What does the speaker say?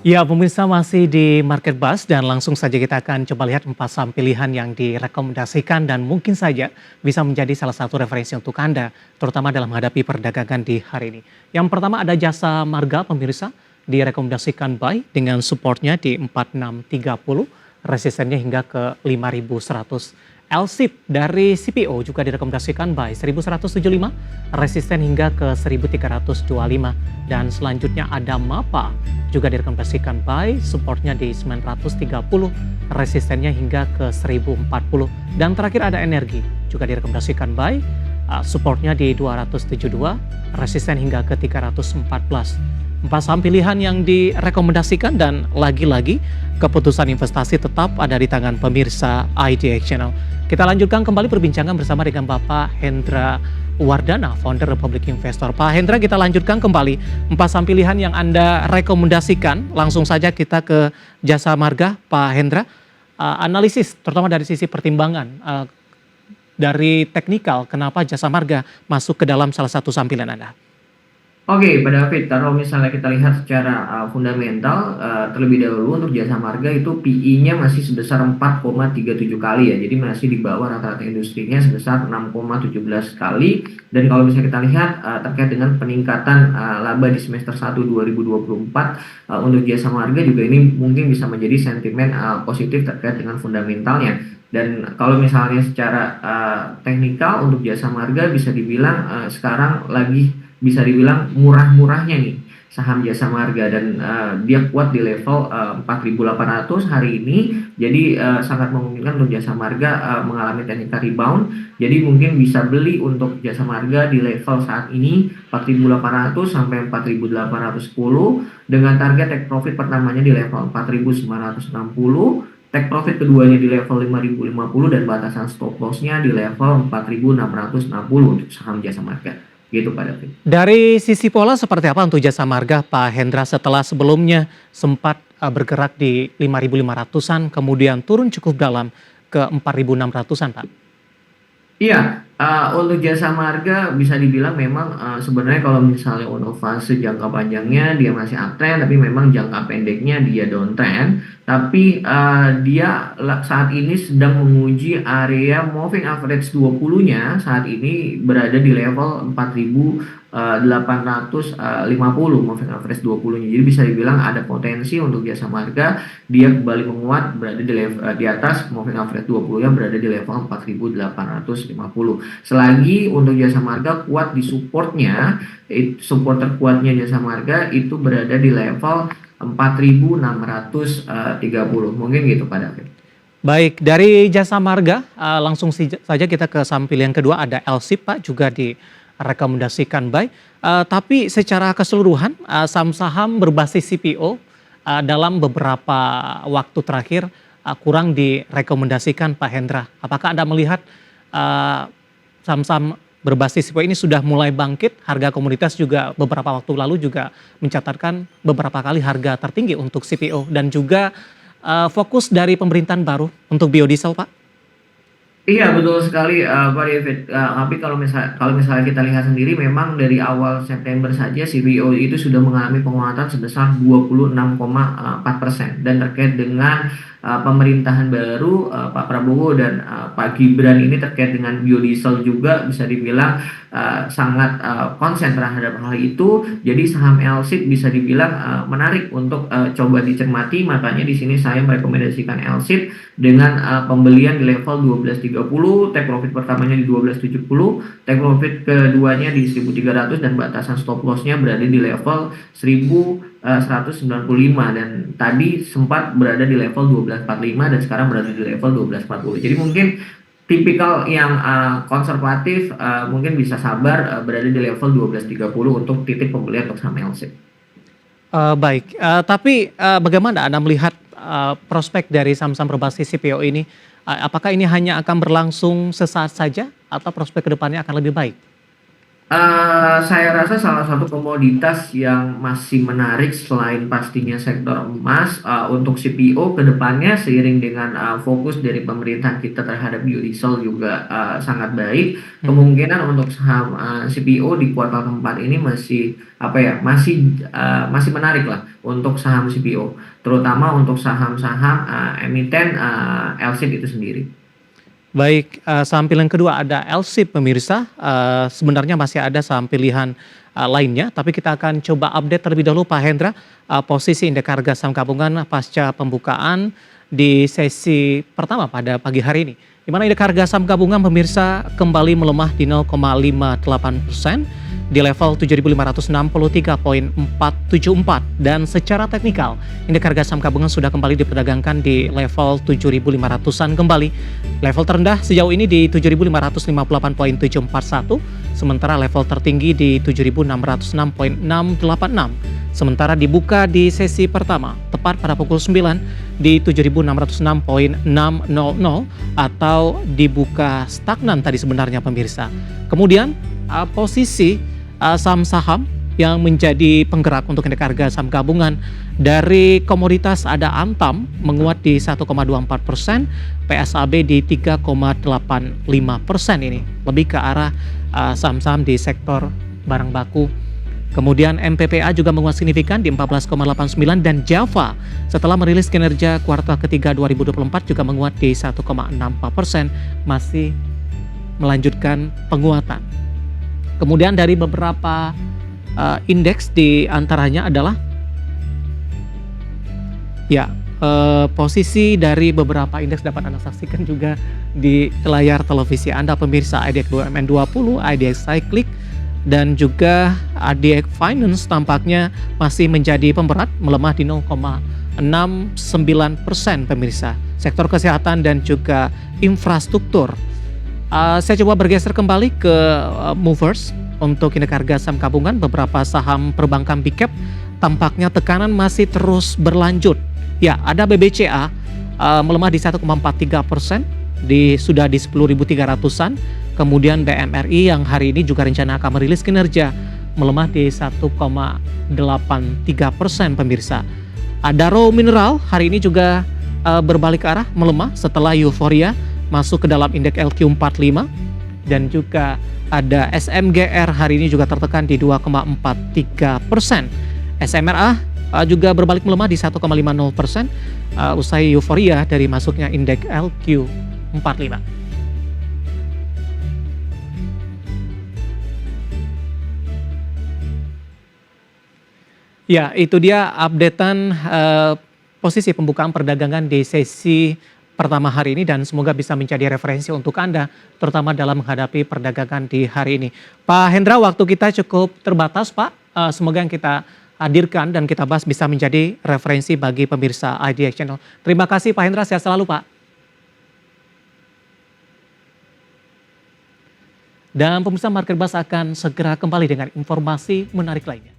Ya, pemirsa masih di Market Buzz dan langsung saja kita akan coba lihat 4 saham pilihan yang direkomendasikan dan mungkin saja bisa menjadi salah satu referensi untuk Anda, terutama dalam menghadapi perdagangan di hari ini. Yang pertama ada Jasa Marga, pemirsa, direkomendasikan buy dengan supportnya di 4630, resistennya hingga ke 5100. LSIP dari CPO juga direkomendasikan buy 1175, resisten hingga ke 1325. Dan selanjutnya ada MAPA juga direkomendasikan buy, supportnya di 930, resistennya hingga ke 1040. Dan terakhir ada Energi juga direkomendasikan buy, supportnya di 272, resisten hingga ke 314. 4 saham pilihan yang direkomendasikan dan lagi-lagi keputusan investasi tetap ada di tangan pemirsa IDX Channel. Kita lanjutkan kembali perbincangan bersama dengan Bapak Hendra Wardana, founder Republic Investor. Pak Hendra, kita lanjutkan kembali 4 saham pilihan yang Anda rekomendasikan. Langsung saja kita ke Jasa Marga, Pak Hendra. Analisis terutama dari sisi pertimbangan dari teknikal, kenapa Jasa Marga masuk ke dalam salah satu saham pilihan Anda? Oke, Pak David, kalau misalnya kita lihat secara fundamental, terlebih dahulu untuk Jasa Marga itu PI-nya masih sebesar 4,37 kali ya, jadi masih di bawah rata-rata industrinya sebesar 6,17 kali. Dan kalau misalnya kita lihat terkait dengan peningkatan laba di semester 1 2024 untuk Jasa Marga juga ini mungkin bisa menjadi sentimen positif terkait dengan fundamentalnya. Dan kalau misalnya secara teknikal untuk Jasa Marga bisa dibilang sekarang lagi bisa dibilang murah-murahnya nih saham Jasa Marga, dan dia kuat di level 4.800 hari ini. Jadi sangat memungkinkan untuk Jasa Marga mengalami technical rebound. Jadi mungkin bisa beli untuk Jasa Marga di level saat ini 4.800 sampai 4.810 dengan target take profit pertamanya di level 4.960, take profit keduanya di level 5.050, dan batasan stop loss-nya di level 4.660 untuk saham Jasa Marga. Gitu Pak David. Dari sisi pola seperti apa untuk Jasa Marga, Pak Hendra, setelah sebelumnya sempat bergerak di 5.500-an, kemudian turun cukup dalam ke 4.600-an, Pak? Iya, untuk Jasa Marga bisa dibilang memang sebenarnya kalau misalnya untuk fase jangka panjangnya dia masih uptrend, tapi memang jangka pendeknya dia downtrend. Tapi dia saat ini sedang menguji area moving average 20-nya saat ini berada di level 4.850 moving average 20-nya. Jadi bisa dibilang ada potensi untuk Jasa Marga dia kembali menguat berada di level di atas moving average 20-nya, berada di level 4.850. Selagi untuk Jasa Marga kuat di supportnya, support terkuatnya Jasa Marga itu berada di level 4.630. Mungkin gitu Pak David. Baik, dari Jasa Marga langsung saja kita ke saham pilihan kedua, ada LSIP, Pak, juga direkomendasikan buy. Tapi secara keseluruhan saham-saham berbasis CPO dalam beberapa waktu terakhir kurang direkomendasikan, Pak Hendra. Apakah Anda melihat saham-saham berbasis CPO ini sudah mulai bangkit? Harga komoditas juga beberapa waktu lalu juga mencatatkan beberapa kali harga tertinggi untuk CPO, dan juga fokus dari pemerintahan baru untuk biodiesel, Pak. Iya betul sekali Pak David. Tapi kalau misalnya kita lihat sendiri, memang dari awal September saja CPO itu sudah mengalami penguatan sebesar 26,4%. Dan terkait dengan pemerintahan baru Pak Prabowo dan Pak Gibran ini terkait dengan biodiesel juga bisa dibilang sangat konsen terhadap hal itu. Jadi saham LSIP bisa dibilang menarik untuk coba dicermati. Makanya di sini saya merekomendasikan LSIP dengan pembelian di level 12.30, take profit pertamanya di 12.70, take profit keduanya di 1.300, dan batasan stop loss-nya berada di level 1.195, dan tadi sempat berada di level 12.45 dan sekarang berada di level 12.40. Jadi mungkin tipikal yang konservatif mungkin bisa sabar berada di level 12.30 untuk titik pembelian untuk saham LSIP. Baik, tapi bagaimana Anda melihat prospek dari saham-saham berbasis CPO ini? Apakah ini hanya akan berlangsung sesaat saja atau prospek kedepannya akan lebih baik? Saya rasa salah satu komoditas yang masih menarik selain pastinya sektor emas, untuk CPO ke depannya seiring dengan, fokus dari pemerintahan kita terhadap biodiesel juga, sangat baik. Mhm. Kemungkinan untuk saham, CPO di kuartal keempat ini masih, apa ya, masih menarik lah untuk saham CPO, terutama untuk saham-saham, emiten, LSIP itu sendiri. Baik, saham pilihan kedua ada LSIP pemirsa, sebenarnya masih ada saham pilihan, lainnya, tapi kita akan coba update terlebih dahulu Pak Hendra, posisi indeks harga saham gabungan pasca pembukaan di sesi pertama pada pagi hari ini. Di mana indeks harga saham gabungan pemirsa kembali melemah di 0,58% di level 7.563,474 dan secara teknikal indeks harga saham gabungan sudah kembali diperdagangkan di level 7.500-an kembali. Level terendah sejauh ini di 7.558,741, sementara level tertinggi di 7.606,686. Sementara dibuka di sesi pertama tepat pada pukul 9 di 7.606,600 atau dibuka stagnan tadi sebenarnya pemirsa. Kemudian posisi saham-saham yang menjadi penggerak untuk indeks harga saham gabungan dari komoditas ada Antam menguat di 1,24%, PSAB di 3,85% ini lebih ke arah saham-saham di sektor barang baku. Kemudian MPPA juga menguat signifikan di 14,89 dan Java setelah merilis kinerja kuartal ketiga 2024 juga menguat di 1,64%, masih melanjutkan penguatan. Kemudian dari beberapa indeks di antaranya adalah ya posisi dari beberapa indeks dapat Anda saksikan juga di layar televisi Anda pemirsa. IDX BUMN 20, IDX Cyclic dan juga IDX Finance tampaknya masih menjadi pemberat melemah di 0,69% pemirsa. Sektor kesehatan dan juga infrastruktur. Saya coba bergeser kembali ke movers untuk indeks harga saham gabungan. Beberapa saham perbankan big cap tampaknya tekanan masih terus berlanjut. Ya, ada BBCA melemah di 1,43%, sudah di 10.300-an. Kemudian BMRI yang hari ini juga rencana akan merilis kinerja melemah di 1,83% pemirsa. Adaro Mineral hari ini juga berbalik arah melemah setelah euforia masuk ke dalam indeks LQ45 dan juga ada SMGR hari ini juga tertekan di 2,43%. SMRA juga berbalik melemah di 1,50% usai euforia dari masuknya indeks LQ45. Ya, itu dia updatean posisi pembukaan perdagangan di sesi pertama hari ini dan semoga bisa menjadi referensi untuk Anda terutama dalam menghadapi perdagangan di hari ini. Pak Hendra, waktu kita cukup terbatas Pak, semoga yang kita hadirkan dan kita bahas bisa menjadi referensi bagi pemirsa IDX Channel. Terima kasih Pak Hendra, sehat selalu Pak. Dan pemirsa Market Buzz akan segera kembali dengan informasi menarik lainnya.